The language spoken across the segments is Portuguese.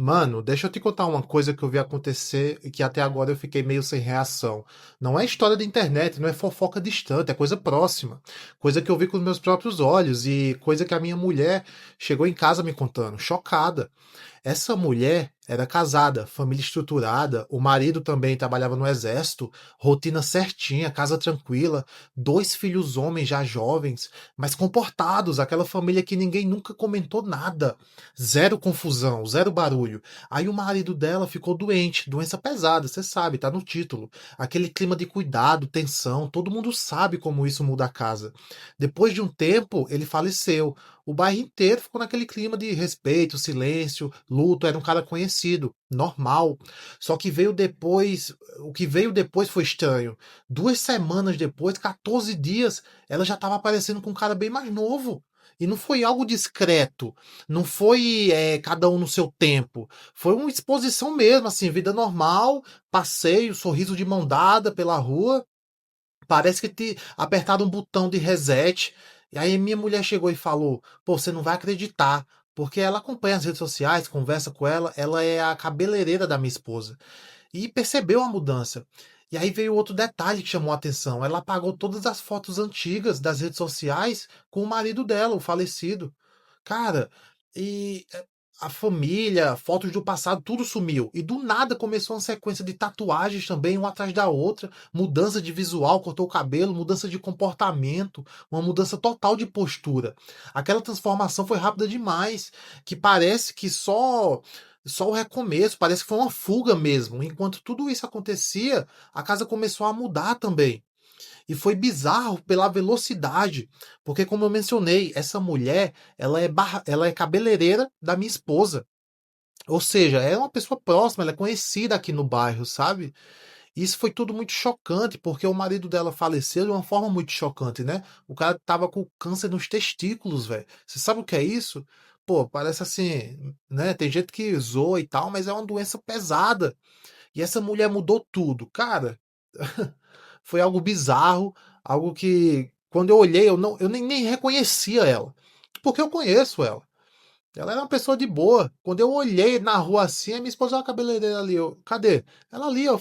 Mano, deixa eu te contar uma coisa que eu vi acontecer e que até agora eu fiquei meio sem reação. Não é história da internet, não é fofoca distante, é coisa próxima. Coisa que eu vi com os meus próprios olhos e coisa que a minha mulher chegou em casa me contando, chocada. Essa mulher era casada, família estruturada, o marido também trabalhava no exército, rotina certinha, casa tranquila, dois filhos homens já jovens, mas comportados, aquela família que ninguém nunca comentou nada. Zero confusão, zero barulho. Aí o marido dela ficou doente, doença pesada, você sabe, tá no título. Aquele clima de cuidado, tensão, todo mundo sabe como isso muda a casa. Depois de um tempo, ele faleceu. O bairro inteiro ficou naquele clima de respeito, silêncio, luto, era um cara conhecido, normal. Só que veio depois, o que veio depois foi estranho. 2 semanas depois, 14 dias, ela já estava aparecendo com um cara bem mais novo. E não foi algo discreto, não foi cada um no seu tempo. Foi uma exposição mesmo, assim, vida normal, passeio, sorriso de mão dada pela rua. Parece que te apertaram um botão de reset. E aí minha mulher chegou e falou: Pô, você não vai acreditar. Porque ela acompanha as redes sociais, conversa com ela é a cabeleireira da minha esposa. E percebeu a mudança. E aí veio outro detalhe que chamou a atenção. Ela apagou todas as fotos antigas das redes sociais com o marido dela, o falecido. Cara, e a família, fotos do passado, tudo sumiu. E do nada começou uma sequência de tatuagens também, uma atrás da outra, mudança de visual, cortou o cabelo, mudança de comportamento, uma mudança total de postura. Aquela transformação foi rápida demais, que parece que só o recomeço, parece que foi uma fuga mesmo. Enquanto tudo isso acontecia, a casa começou a mudar também. E foi bizarro pela velocidade, porque como eu mencionei, essa mulher, ela é cabeleireira da minha esposa. Ou seja, é uma pessoa próxima, ela é conhecida aqui no bairro, sabe? E isso foi tudo muito chocante, porque o marido dela faleceu de uma forma muito chocante, né? O cara tava com câncer nos testículos, velho. Você sabe o que é isso? Pô, parece assim, né? Tem gente que zoa e tal, mas é uma doença pesada. E essa mulher mudou tudo. Cara, foi algo bizarro, algo que quando eu olhei, eu nem reconhecia ela. Porque eu conheço ela. Ela era uma pessoa de boa. Quando eu olhei na rua assim, a minha esposa é uma cabeleireira ali. Eu, cadê? Ela ali, eu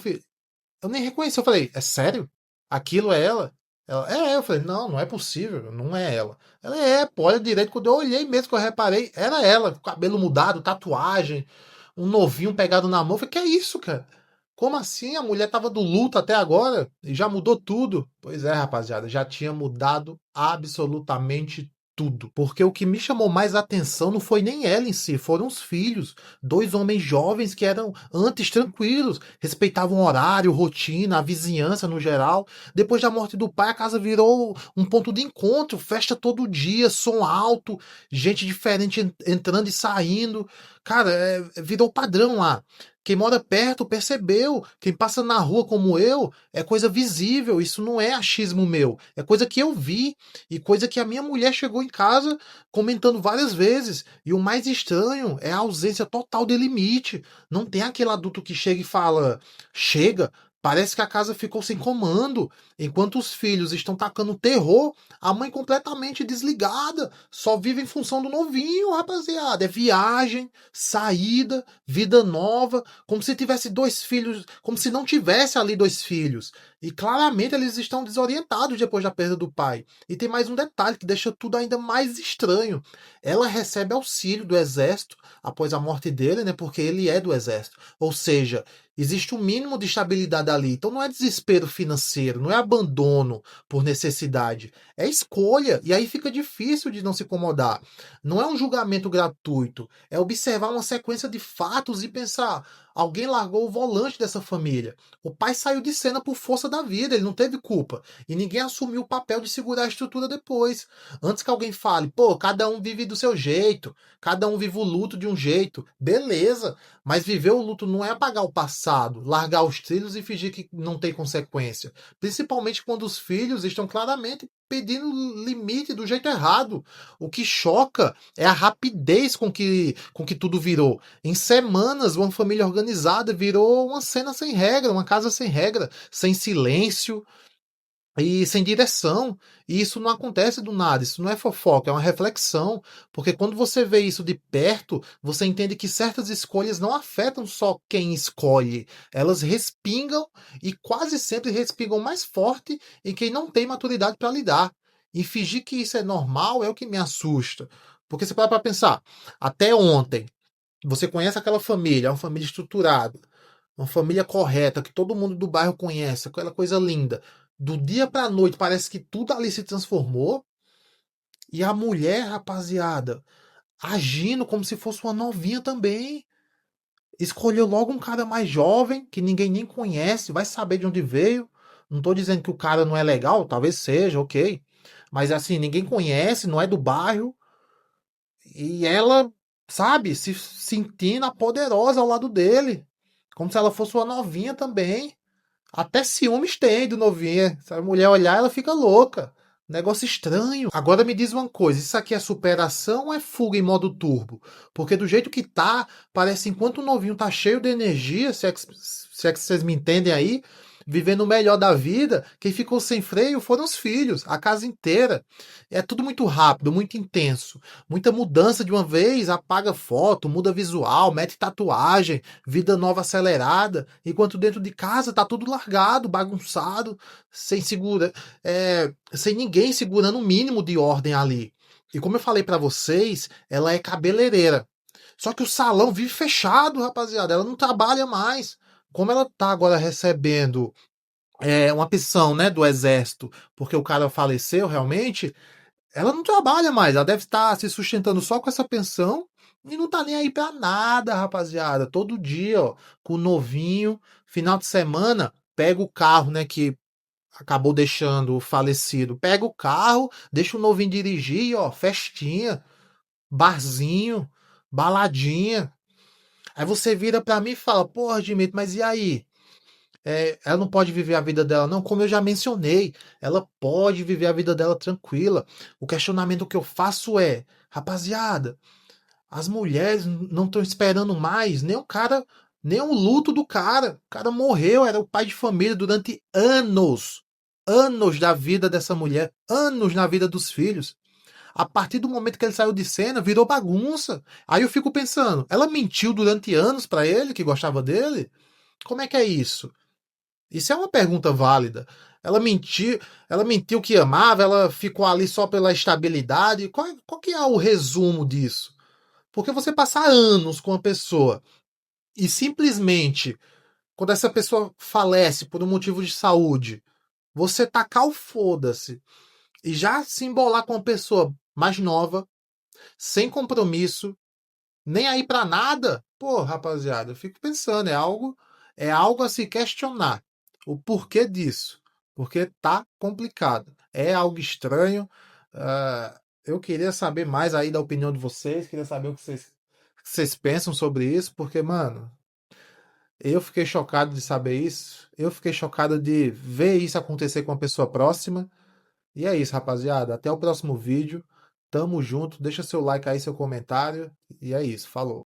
nem reconheci. Eu falei, é sério? Aquilo é ela? Ela, eu falei, não, não é possível, não é ela. Ela pô, olha direito. Quando eu olhei mesmo, que eu reparei, era ela, com cabelo mudado, tatuagem, um novinho pegado na mão. Eu falei, que é isso, cara? Como assim? A mulher tava do luto até agora e já mudou tudo? Pois é, rapaziada, já tinha mudado absolutamente tudo. Porque o que me chamou mais atenção não foi nem ela em si, foram os filhos. Dois homens jovens que eram antes tranquilos, respeitavam horário, rotina, a vizinhança no geral. Depois da morte do pai, a casa virou um ponto de encontro, festa todo dia, som alto, gente diferente entrando e saindo. Cara, virou padrão lá. Quem mora perto percebeu. Quem passa na rua como eu, é coisa visível. Isso não é achismo meu. É coisa que eu vi e coisa que a minha mulher chegou em casa comentando várias vezes. E o mais estranho é a ausência total de limite. Não tem aquele adulto que chega e fala: chega. Parece que a casa ficou sem comando. Enquanto os filhos estão tacando terror, a mãe completamente desligada. Só vive em função do novinho, rapaziada. É viagem, saída, vida nova, como se tivesse dois filhos, como se não tivesse ali dois filhos. E claramente eles estão desorientados depois da perda do pai. E tem mais um detalhe que deixa tudo ainda mais estranho. Ela recebe auxílio do exército após a morte dele, né? Porque ele é do exército. Ou seja, existe um mínimo de estabilidade ali. Então não é desespero financeiro, não é abandono por necessidade, é escolha. E aí fica difícil de não se incomodar. Não é um julgamento gratuito, é observar uma sequência de fatos e pensar: alguém largou o volante dessa família. O pai saiu de cena por força da vida, ele não teve culpa. E ninguém assumiu o papel de segurar a estrutura depois. Antes que alguém fale, pô, cada um vive do seu jeito, cada um vive o luto de um jeito. Beleza, mas viver o luto não é apagar o passado, largar os trilhos e fingir que não tem consequência. Principalmente quando os filhos estão claramente pedindo limite do jeito errado. O que choca é a rapidez com que tudo virou. Em semanas, uma família organizada virou uma cena sem regra, uma casa sem regra, sem silêncio, e sem direção. E isso não acontece do nada, isso não é fofoca, é uma reflexão. Porque quando você vê isso de perto, você entende que certas escolhas não afetam só quem escolhe, elas respingam e quase sempre respingam mais forte em quem não tem maturidade para lidar. E fingir que isso é normal é o que me assusta. Porque você para pensar, até ontem, você conhece aquela família, é uma família estruturada, uma família correta, que todo mundo do bairro conhece, aquela coisa linda. Do dia pra noite parece que tudo ali se transformou. E a mulher, rapaziada, agindo como se fosse uma novinha também. Escolheu logo um cara mais jovem, que ninguém nem conhece, vai saber de onde veio. Não tô dizendo que o cara não é legal, talvez seja, ok. Mas assim, ninguém conhece, não é do bairro. E ela, sabe, se sentindo a poderosa ao lado dele. Como se ela fosse uma novinha também. Até ciúmes tem do novinha. Se a mulher olhar, ela fica louca. Negócio estranho. Agora me diz uma coisa: isso aqui é superação ou é fuga em modo turbo? Porque do jeito que tá, parece enquanto o novinho tá cheio de energia, se é que vocês me entendem aí, vivendo o melhor da vida, quem ficou sem freio foram os filhos, a casa inteira. É tudo muito rápido, muito intenso. Muita mudança de uma vez, apaga foto, muda visual, mete tatuagem, vida nova acelerada, enquanto dentro de casa tá tudo largado, bagunçado, sem ninguém segurando o mínimo de ordem ali. E como eu falei pra vocês, ela é cabeleireira. Só que o salão vive fechado, rapaziada. Ela não trabalha mais. Como ela tá agora recebendo uma pensão, né, do exército, porque o cara faleceu realmente, ela não trabalha mais. Ela deve estar se sustentando só com essa pensão e não tá nem aí pra nada, rapaziada. Todo dia, ó, com o novinho, final de semana, pega o carro, né, que acabou deixando o falecido. Pega o carro, deixa o novinho dirigir, e, ó, festinha, barzinho, baladinha. Aí você vira pra mim e fala: porra, Dimitri, mas e aí? Ela não pode viver a vida dela, não. Como eu já mencionei, ela pode viver a vida dela tranquila. O questionamento que eu faço é: rapaziada, as mulheres não estão esperando mais nem o cara, nem o luto do cara. O cara morreu, era o pai de família durante anos. Anos da vida dessa mulher, anos na vida dos filhos. A partir do momento que ele saiu de cena, virou bagunça. Aí eu fico pensando, ela mentiu durante anos pra ele que gostava dele? Como é que é isso? Isso é uma pergunta válida. Ela mentiu que amava, ela ficou ali só pela estabilidade. Qual que é o resumo disso? Porque você passar anos com uma pessoa e simplesmente, quando essa pessoa falece por um motivo de saúde, você tacar o foda-se e já se embolar com uma pessoa mais nova, sem compromisso, nem aí pra nada, pô, rapaziada, eu fico pensando, é algo a se questionar. O porquê disso? Porque tá complicado. É algo estranho. Eu queria saber mais aí da opinião de vocês, queria saber o que vocês pensam sobre isso, porque, mano, eu fiquei chocado de saber isso. Eu fiquei chocado de ver isso acontecer com uma pessoa próxima. E é isso, rapaziada. Até o próximo vídeo. Tamo junto. Deixa seu like aí, seu comentário. E é isso. Falou.